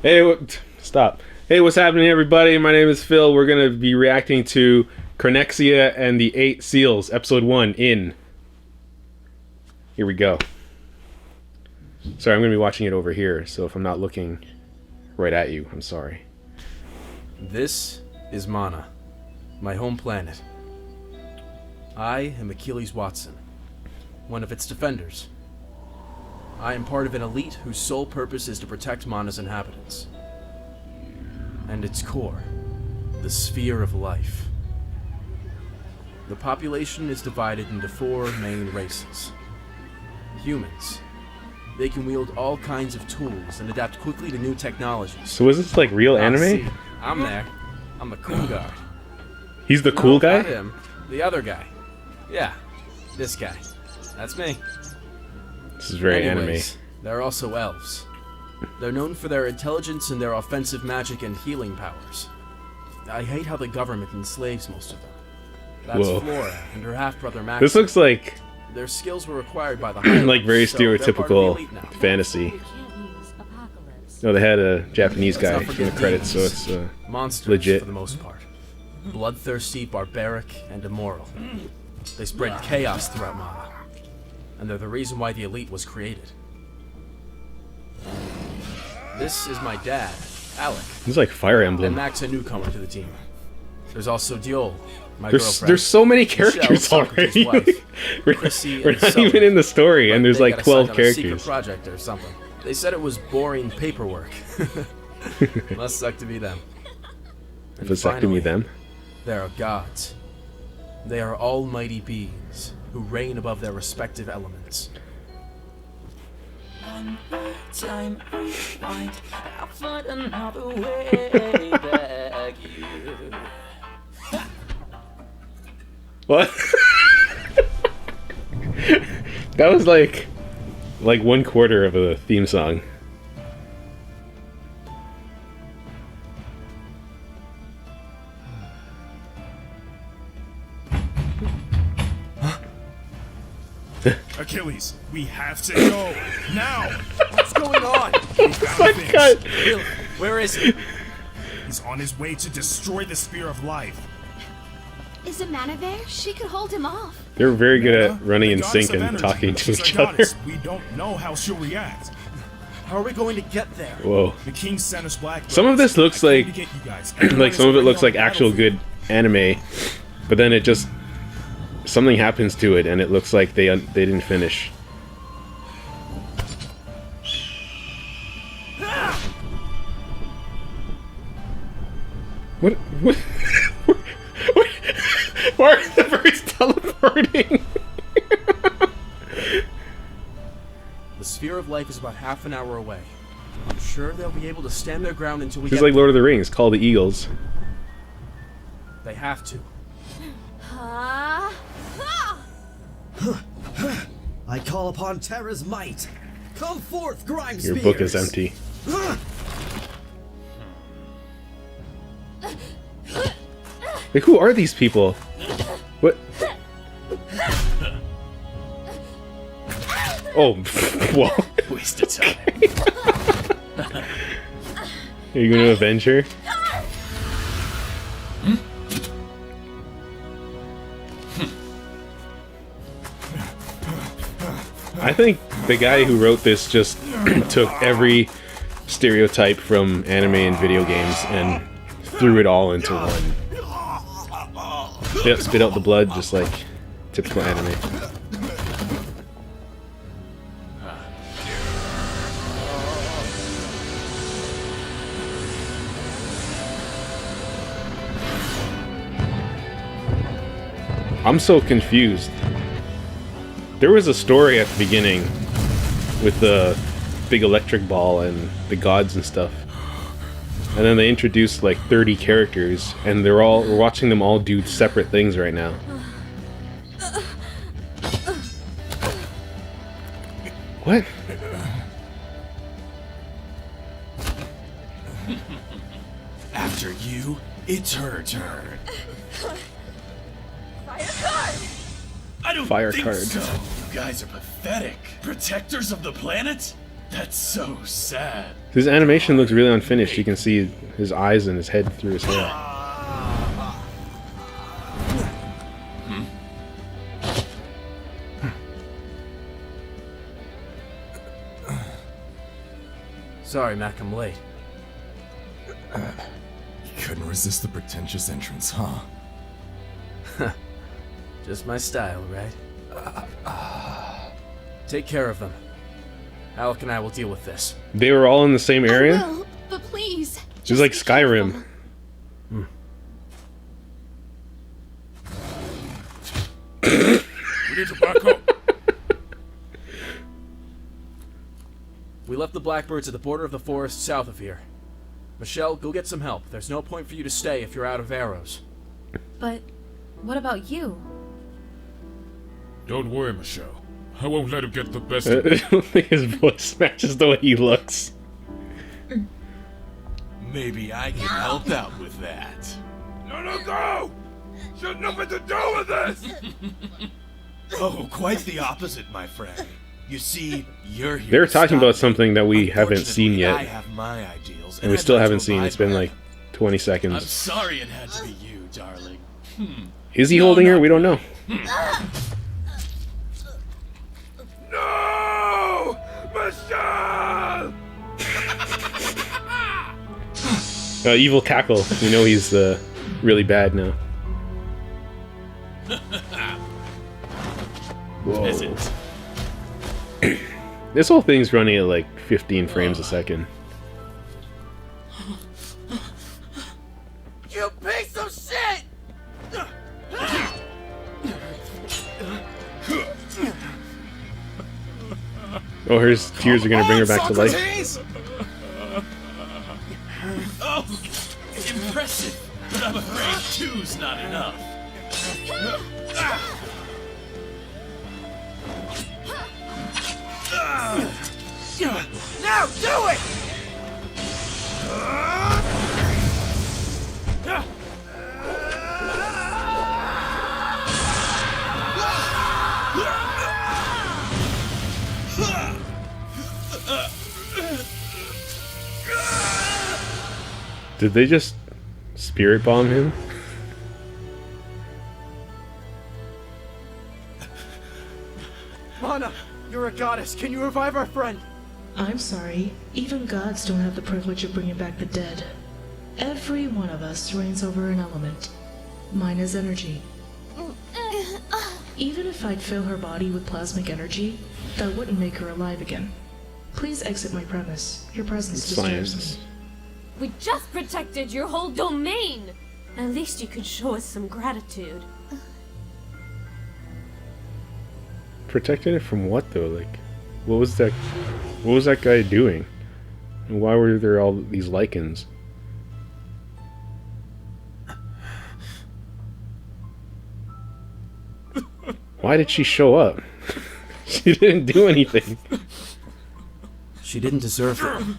Hey, stop. Hey, what's happening, everybody? My name is Phil. We're going to be reacting to Chronexia and the Eight Seals, Episode 1, in. Here we go. Sorry, I'm going to be watching it over here, so if I'm not looking right at you, I'm sorry. This is Mana, my home planet. I am Achilles Watson, one of its defenders. I am part of an elite whose sole purpose is to protect Mana's inhabitants. And its core, the sphere of life. The population is divided into four main races. Humans. They can wield all kinds of tools and adapt quickly to new technologies. So is this like real anime? See, I'm there. I'm the cool guard. He's the cool guy? Not him. The other guy. Yeah, this guy. That's me. This is very Anyways, there are also elves. They're known for their intelligence and their offensive magic and healing powers. I hate how the government enslaves most of them. That's Whoa. Flora and her half-brother Max. This looks like Their skills were acquired by the Highlanders, like very so they're part of the stereotypical elite now. fantasy. No, they had a Japanese Let's guy not in the forget credits, so demons. it's Monsters legit. for the most part. Bloodthirsty, barbaric, and immoral. They spread chaos throughout Mana. And they're the reason why the elite was created. This is my dad, Alec. He's like Fire And Emblem. Max, a newcomer to the team. There's also Diol, my There's girlfriend. so many Michelle, characters Socrates' already. wife. we're Chrissy we're and not Sully. even in the story, But and there's they like got 12 assigned on a secret characters. project or something. They said it was boring paperwork. Must suck to be them. And Vasectomy finally, them. there are gods. They are almighty beings who reign above their respective elements. One more time rewind, I'll find another way back you. What? That was like 1/4 of a theme song. Achilles, we have to go now. What's going on? We gotta finish. Cut. Really? Where is he? He's on his way to destroy the Spear of Life. Is Amana there? She could hold him off. They're very good at running The in goddess sync of and energy. talking to She's each our other. goddess. We don't know how she'll react. How are we going to get there? Whoa. The king sent us black. Some of this looks I came like to get you guys. like Everyone some of is it looks already like on the actual good anime, but then it just something happens to it and it looks like they didn't finish. What? Why are the birds teleporting? The Sphere of Life is about half an hour away. I'm sure they'll be able to stand their ground until we It's get like Lord of the Rings, call the Eagles. They have to. Ah! I call upon Terra's might. Come forth, grime Your spears. book is empty. Like, who are these people? What? Oh, well. Waste of time. Are you going to avenge her? I think the guy who wrote this just took every stereotype from anime and video games and threw it all into one. Spit out the blood just like typical anime. I'm so confused. There was a story at the beginning with the big electric ball and the gods and stuff. And then they introduced like 30 characters and we're watching them all do separate things right now. What? After you, it's her turn. I don't Fire think card. so. You guys are pathetic. Protectors of the planet? That's so sad. His animation looks really unfinished. You can see his eyes and his head through his hair. Sorry, Mac, I'm late. You couldn't resist the pretentious entrance, huh? Just my style, right? Take care of them. Alec and I will deal with this. They were all in the same area? I will, but please. It was like be Skyrim. We need to back up. We left the Blackbirds at the border of the forest south of here. Michelle, go get some help. There's no point for you to stay if you're out of arrows. But what about you? Don't worry, Michelle. I won't let him get the best I of me. don't think his voice matches the way he looks. Maybe I can help out with that. No, go! She had nothing to do with this! Oh, quite the opposite, my friend. You see, you're here. They're to talking stop about me. something that we haven't seen Unfortunately, I yet. have my ideals, And we I'd still like to haven't seen. abide It's been by like them. 20 I'm seconds. sorry it had to be you, darling. Is he holding her? We don't know. No! Michelle! Evil cackle. We know he's really bad now. Whoa. Isn't. This whole thing's running at like 15 frames a second. You piece of shit! Oh, her tears are gonna bring her back to life. Socrates! Oh, impressive, but I'm afraid two's not enough. Now do it! Did they just spirit bomb him? Mana, you're a goddess. Can you revive our friend? I'm sorry, even gods don't have the privilege of bringing back the dead. Every one of us reigns over an element. Mine is energy. Even if I'd fill her body with plasmic energy, that wouldn't make her alive again. Please exit my premise. Your presence disturbs Science. me. We just protected your whole domain! At least you could show us some gratitude. Protected it from what though? Like, what was that guy doing? And why were there all these lichens? Why did she show up? She didn't do anything. She didn't deserve it.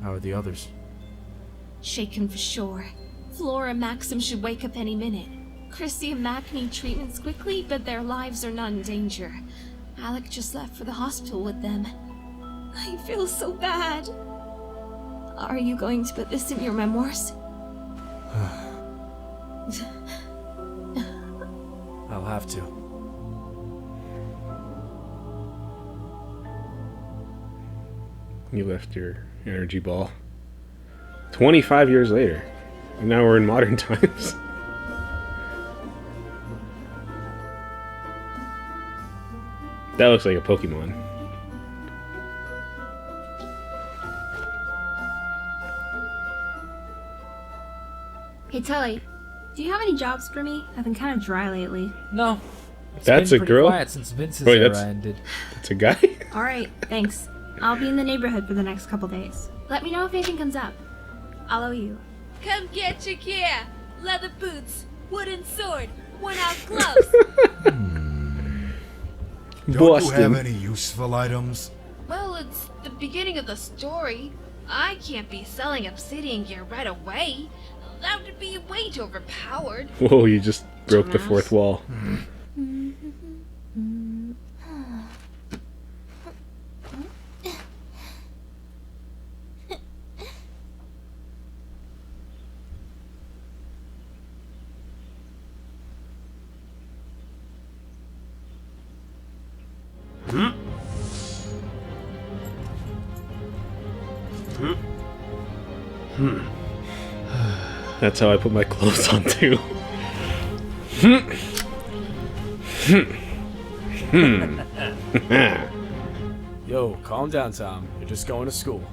How are the others? Shaken for sure. Flora and Maxim should wake up any minute. Chrissy and Mac need treatments quickly, but their lives are not in danger. Alec just left for the hospital with them. I feel so bad. Are you going to put this in your memoirs? I'll have to. You left your energy ball. 25 years later. And now we're in modern times. That looks like a Pokemon. Hey Tully, do you have any jobs for me? I've been kind of dry lately. No. It's That's been a pretty girl? quiet since Vince's Wait, era that's- ended. It's a guy? Alright, thanks. I'll be in the neighborhood for the next couple days. Let me know if anything comes up. I'll owe you. Come get your gear! Leather boots, wooden sword, worn out gloves. Don't you have Boston. any useful items? Well, it's the beginning of the story. I can't be selling obsidian gear right away. That would be way too overpowered. Whoa, you just broke the fourth wall. That's how I put my clothes on too. Yo, calm down, Tom. You're just going to school.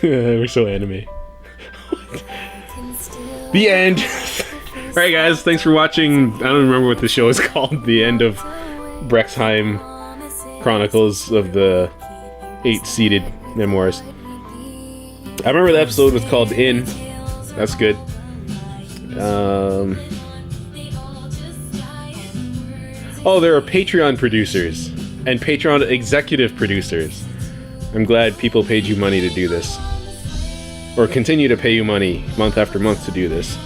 We're so anime. The end. Alright guys, thanks for watching. I don't remember what the show is called. The end of Brexheim Chronicles of the 8-seated memoirs. I remember the episode was called In. That's good. Oh, there are Patreon producers and Patreon executive producers. I'm glad people paid you money to do this. Or continue to pay you money month after month to do this.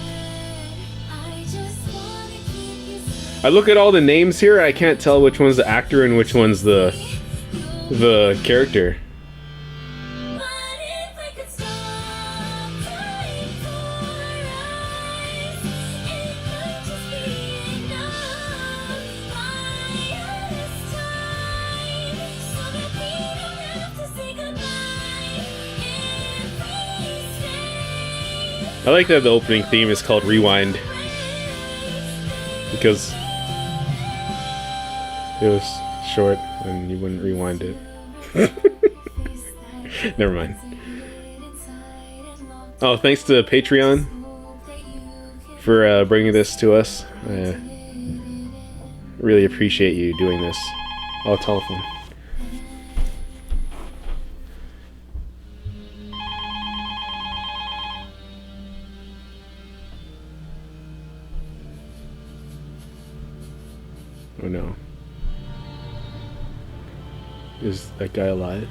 I look at all the names here, I can't tell which one's the actor and which one's the character. I like that the opening theme is called Rewind. Because it was short and you wouldn't rewind it. Never mind. Oh, thanks to Patreon for bringing this to us. I really appreciate you doing this. Oh, telephone. Oh no. Is that guy alive?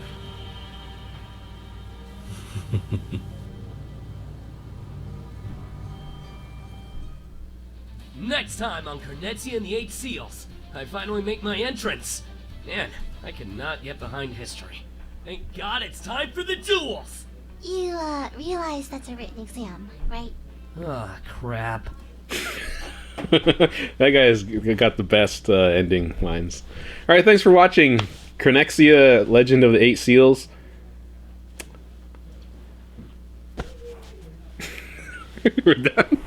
Next time on Chronexia and the 8 Seals, I finally make my entrance. Man, I cannot get behind history. Thank God it's time for the duels! You, realize that's a written exam, right? Ah, crap. That guy has got the best ending lines. Alright, thanks for watching Chronexia, Legend of the 8 Seals. We're done.